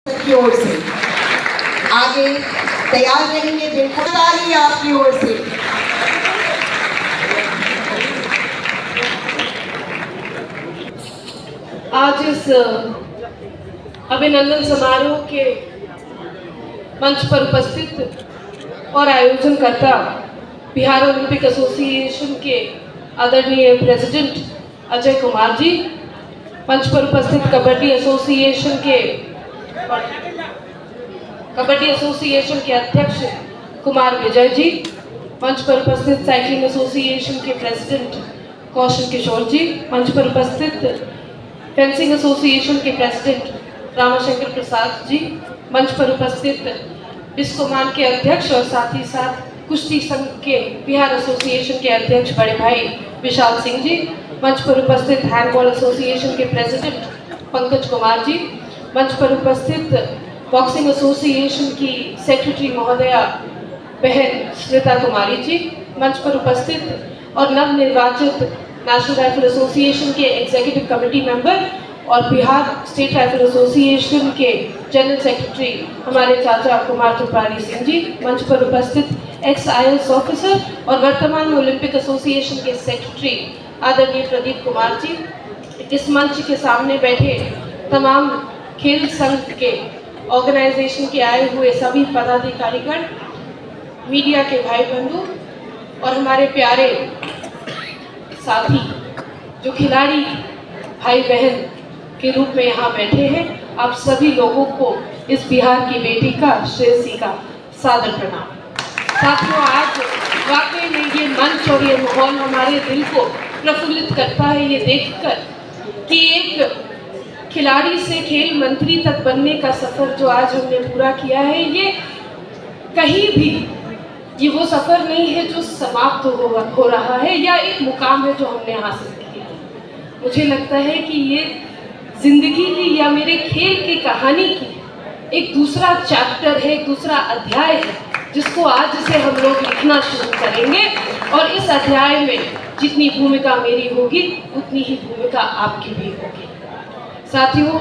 की ओर से आगे तैयार रहेंगे। बिल्कुल ताली आपकी ओर से। आज इस अभिनंदन समारोह के मंच पर उपस्थित और आयोजनकर्ता बिहार ओलंपिक एसोसिएशन के आदरणीय प्रेसिडेंट अजय कुमार जी, मंच पर उपस्थित कबड्डी एसोसिएशन के अध्यक्ष कुमार विजय जी, मंच पर उपस्थित साइकिलिंग एसोसिएशन के प्रेसिडेंट कौशल किशोर जी, मंच पर उपस्थित फेंसिंग एसोसिएशन के प्रेसिडेंट रामाशंकर प्रसाद जी, मंच पर उपस्थित बिस्कोमान के अध्यक्ष और साथ ही साथ कुश्ती संघ के बिहार एसोसिएशन के अध्यक्ष बड़े भाई विशाल सिंह जी, मंच पर उपस्थित हैंडबॉल एसोसिएशन के प्रेसिडेंट पंकज कुमार जी, मंच पर उपस्थित बॉक्सिंग एसोसिएशन की सेक्रेटरी महोदया बहन श्वेता कुमारी जी, मंच पर उपस्थित और नवनिर्वाचित नेशनल राइफल एसोसिएशन के एग्जीक्यूटिव कमेटी मेंबर और बिहार स्टेट राइफल एसोसिएशन के जनरल सेक्रेटरी हमारे चाचा कुमार त्रिपाठी सिंह जी, मंच पर उपस्थित एक्स IAS ऑफिसर और वर्तमान में ओलंपिक एसोसिएशन के सेक्रेटरी आदरणीय प्रदीप कुमार जी, इस मंच के सामने बैठे तमाम खेल संघ के ऑर्गेनाइजेशन के आए हुए सभी पदाधिकारीगण, मीडिया के भाई बंधु और हमारे प्यारे साथी जो खिलाड़ी भाई बहन के रूप में यहाँ बैठे हैं, आप सभी लोगों को इस बिहार की बेटी का श्रेयसी का सादर प्रणाम। साथियों, आज वाकई में ये मंच और ये माहौल हमारे दिल को प्रफुल्लित करता है ये देखकर कि एक खिलाड़ी से खेल मंत्री तक बनने का सफ़र जो आज हमने पूरा किया है, ये कहीं भी ये वो सफ़र नहीं है जो समाप्त हो रहा है या एक मुकाम है जो हमने हासिल किया है। मुझे लगता है कि ये जिंदगी की या मेरे खेल की कहानी की एक दूसरा चैप्टर है, एक दूसरा अध्याय है, जिसको आज से हम लोग लिखना शुरू करेंगे और इस अध्याय में जितनी भूमिका मेरी होगी उतनी ही भूमिका आपकी भी होगी। साथियों,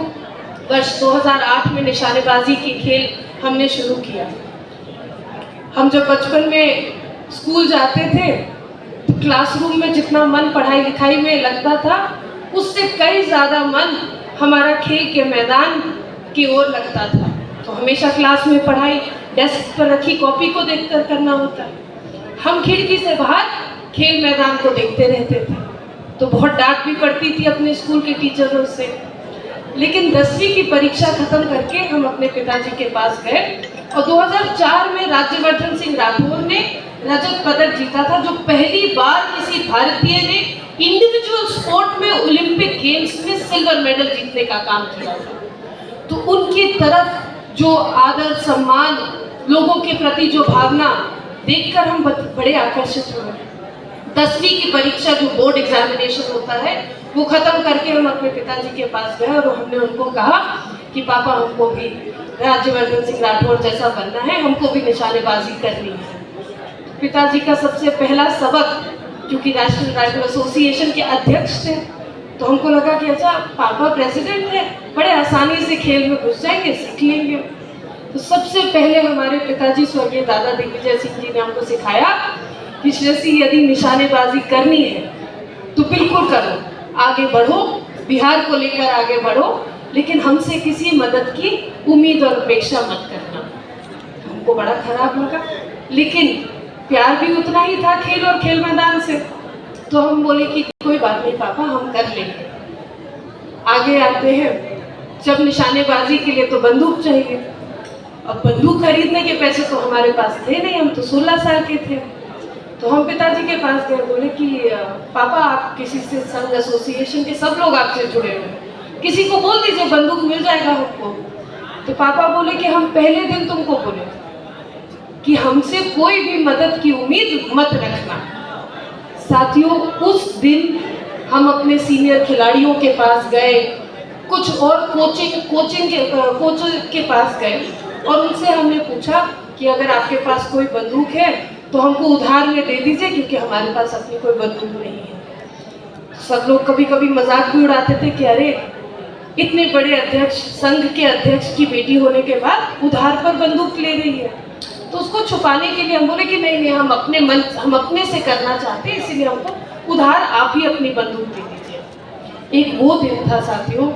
वर्ष 2008 में निशानेबाजी की खेल हमने शुरू किया। हम जब बचपन में स्कूल जाते थे तो क्लासरूम में जितना मन पढ़ाई लिखाई में लगता था, उससे कई ज़्यादा मन हमारा खेल के मैदान की ओर लगता था। तो हमेशा क्लास में पढ़ाई डेस्क पर रखी कॉपी को देखकर करना होता है। हम खिड़की से बाहर खेल मैदान को देखते रहते थे, तो बहुत डांट भी पड़ती थी अपने स्कूल के टीचरों से। लेकिन 10वीं की परीक्षा खत्म करके हम अपने पिताजी के पास गए और 2004 में राज्यवर्धन सिंह राठौर ने रजत पदक जीता था, जो पहली बार किसी भारतीय ने इंडिविजुअल स्पोर्ट में ओलंपिक गेम्स में सिल्वर मेडल जीतने का काम किया था। तो उनकी तरफ जो आदर सम्मान, लोगों के प्रति जो भावना देखकर हम बड़े आकर्षित हुए। 10वीं की परीक्षा जो बोर्ड एग्जामिनेशन होता है वो खत्म करके हम अपने पिताजी के पास गए और हमने उनको कहा कि पापा, हमको भी राज्यवर्धन सिंह राठौर जैसा बनना है, हमको भी निशानेबाजी करनी है। पिताजी का सबसे पहला सबक, क्योंकि नेशनल राइफल एसोसिएशन के अध्यक्ष थे, तो हमको लगा कि अच्छा पापा प्रेसिडेंट है, बड़े आसानी से खेल में घुस जाएंगे, सीख लेंगे। तो सबसे पहले हमारे पिताजी स्वर्गीय दादा दिग्विजय सिंह जी ने हमको सिखाया कि श्रेयसी, यदि निशानेबाजी करनी है तो बिल्कुल करो, आगे बढ़ो, बिहार को लेकर आगे बढ़ो, लेकिन हमसे किसी मदद की उम्मीद और अपेक्षा मत करना। हमको बड़ा खराब लगा, लेकिन प्यार भी उतना ही था खेल और खेल मैदान से। तो हम बोले कि कोई बात नहीं पापा, हम कर लेंगे। आगे आते हैं, जब निशानेबाजी के लिए तो बंदूक चाहिए। अब बंदूक खरीदने के पैसे तो हमारे पास थे नहीं, हम तो 16 साल के थे। तो हम पिताजी के पास गए, बोले कि पापा, आप किसी से संघ एसोसिएशन के सब लोग आपसे जुड़े हुए हैं, किसी को बोल दीजिए बंदूक मिल जाएगा हमको। तो पापा बोले कि हम पहले दिन तुमको बोले कि हमसे कोई भी मदद की उम्मीद मत रखना। साथियों, उस दिन हम अपने सीनियर खिलाड़ियों के पास गए, कुछ और कोच के पास गए और उनसे हमने पूछा कि अगर आपके पास कोई बंदूक है तो हमको उधार में दे दीजिए, क्योंकि हमारे पास अपनी कोई बंदूक नहीं है। सब लोग कभी कभी मजाक भी उड़ाते थे कि अरे इतने बड़े अध्यक्ष, संघ के अध्यक्ष की बेटी होने के बाद उधार पर बंदूक ले रही है। तो उसको छुपाने के लिए हम बोले कि नहीं नहीं, हम अपने से करना चाहते हैं, इसीलिए हमको उधार आप ही अपनी बंदूक दे दीजिए। एक वो दिन था साथियों,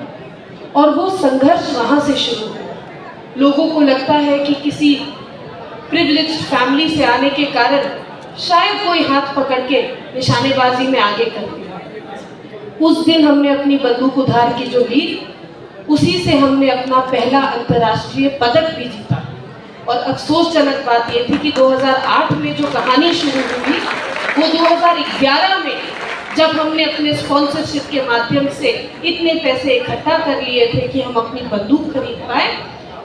और वो संघर्ष वहाँ से शुरू हुआ। लोगों को लगता है कि किसी प्रिविलेज्ड फैमिली से आने के कारण शायद कोई हाथ पकड़ के निशानेबाजी में आगे कर दिया। उस दिन हमने अपनी बंदूक उधार की जो ली, उसी से हमने अपना पहला अंतर्राष्ट्रीय पदक भी जीता। और अफसोसजनक बात यह थी कि 2008 में जो कहानी शुरू हुई, वो 2011 में जब हमने अपने स्पॉन्सरशिप के माध्यम से इतने पैसे इकट्ठा कर लिए थे कि हम अपनी बंदूक खरीद पाए,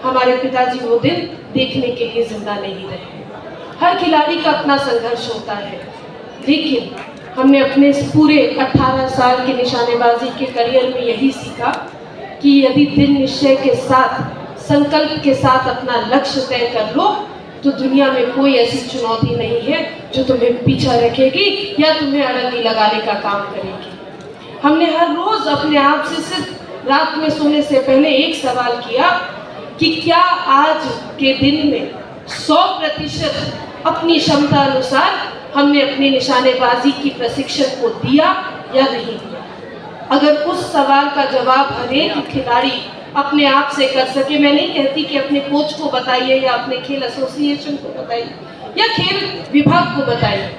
हमारे पिताजी वो दिन देखने के लिए जिंदा नहीं रहे। हर खिलाड़ी का अपना संघर्ष होता है, लेकिन हमने अपने इस पूरे 18 साल के निशानेबाजी के करियर में यही सीखा कि यदि दृढ़ निश्चय के साथ, संकल्प के साथ अपना लक्ष्य तय कर लो, तो दुनिया में कोई ऐसी चुनौती नहीं है जो तुम्हें पीछा रखेगी या तुम्हें अड़ंगी लगाने का काम करेगी। हमने हर रोज अपने आप से सिर्फ रात में सोने से पहले एक सवाल किया कि क्या आज के दिन में 100% अपनी क्षमता अनुसार हमने अपने निशानेबाजी की प्रशिक्षण को दिया या नहीं दिया। अगर उस सवाल का जवाब हर एक खिलाड़ी अपने आप से कर सके, मैं नहीं कहती कि अपने कोच को बताइए या अपने खेल एसोसिएशन को बताइए या खेल विभाग को बताइए,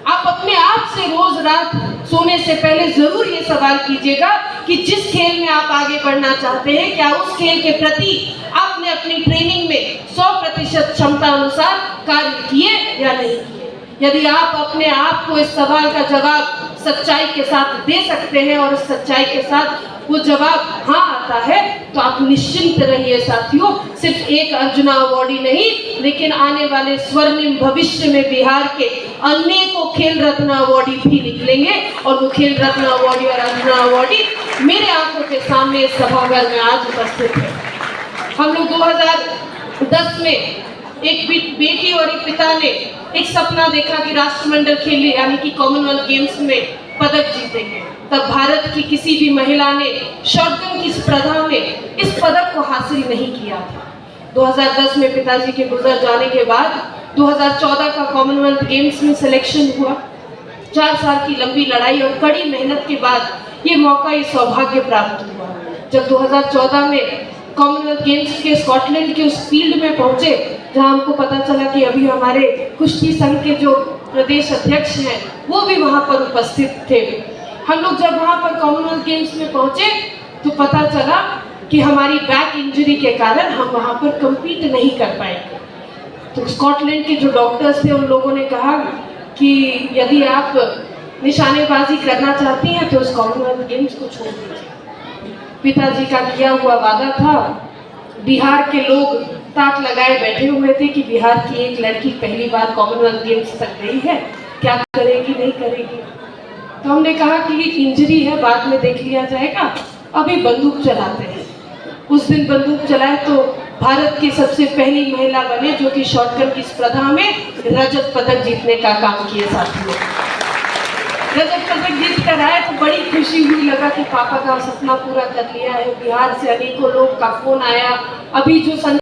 आप अपने आप से रोज रात सोने से पहले जरूर ये सवाल कीजिएगा कि जिस खेल में आप आगे बढ़ना चाहते हैं, क्या उस खेल के प्रति आपने अपनी ट्रेनिंग में 100% क्षमता अनुसार कार्य किए या नहीं किए। यदि आप अपने आप को इस सवाल का जवाब सच्चाई के साथ दे सकते हैं और इस सच्चाई के साथ वो जवाब हाँ आता है, तो आप निश्चिंत रहिए साथियों, सिर्फ एक अर्जुना अवार्डी नहीं, लेकिन आने वाले स्वर्णिम भविष्य में बिहार के अनेकों खेल रत्न अवार्डी भी निकलेंगे। और वो खेल रत्न अवार्डी और अर्जुना अवार्डी मेरे आंखों के सामने इस सभागार में आज उपस्थित है। हम लोग 2010 में एक बेटी और एक पिता ने एक सपना देखा कि राष्ट्रमंडल खेल यानी कि कॉमनवेल्थ गेम्स में पदक जीतेंगे। तब भारत की किसी भी महिला ने शॉटगन की स्पर्धा में इस पदक को हासिल नहीं किया था। 2010 में पिताजी के गुजर जाने के बाद 2014 का कॉमनवेल्थ गेम्स में सिलेक्शन हुआ। 4 साल की लंबी लड़ाई और कड़ी मेहनत के बाद ये मौका, ये सौभाग्य प्राप्त हुआ। जब 2014 में कॉमनवेल्थ गेम्स के स्कॉटलैंड के उस फील्ड में पहुंचे, जहां हमको पता चला कि अभी हमारे कुश्ती संघ के जो प्रदेश अध्यक्ष हैं वो भी वहां पर उपस्थित थे। हम लोग जब वहां पर कॉमनवेल्थ गेम्स में पहुंचे तो पता चला कि हमारी बैक इंजरी के कारण हम वहां पर कम्पीट नहीं कर पाएंगे। तो स्कॉटलैंड के जो डॉक्टर्स थे, उन लोगों ने कहा कि यदि आप निशानेबाजी करना चाहती हैं तो इस कॉमनवेल्थ गेम्स को छोड़ दीजिए। पिताजी का किया हुआ वादा था। बिहार के लोग ताक लगाए बैठे हुए थे कि बिहार की एक लड़की पहली बार कॉमनवेल्थ गेम्स तक गई है, क्या करेगी नहीं करेगी। तो हमने कहा कि ये इंजरी है, बाद में देख लिया जाएगा, अभी बंदूक चलाते हैं। उस दिन बंदूक चलाए तो भारत की सबसे पहली महिला बने जो कि शॉटगन की स्पर्धा में रजत पदक जीतने का काम किए साथियों। रजत पदक जीत कर आए तो बड़ी खुशी हुई, लगा कि पापा का सपना पूरा कर लिया है। बिहार से अनेकों लोग का फोन आया। अभी जो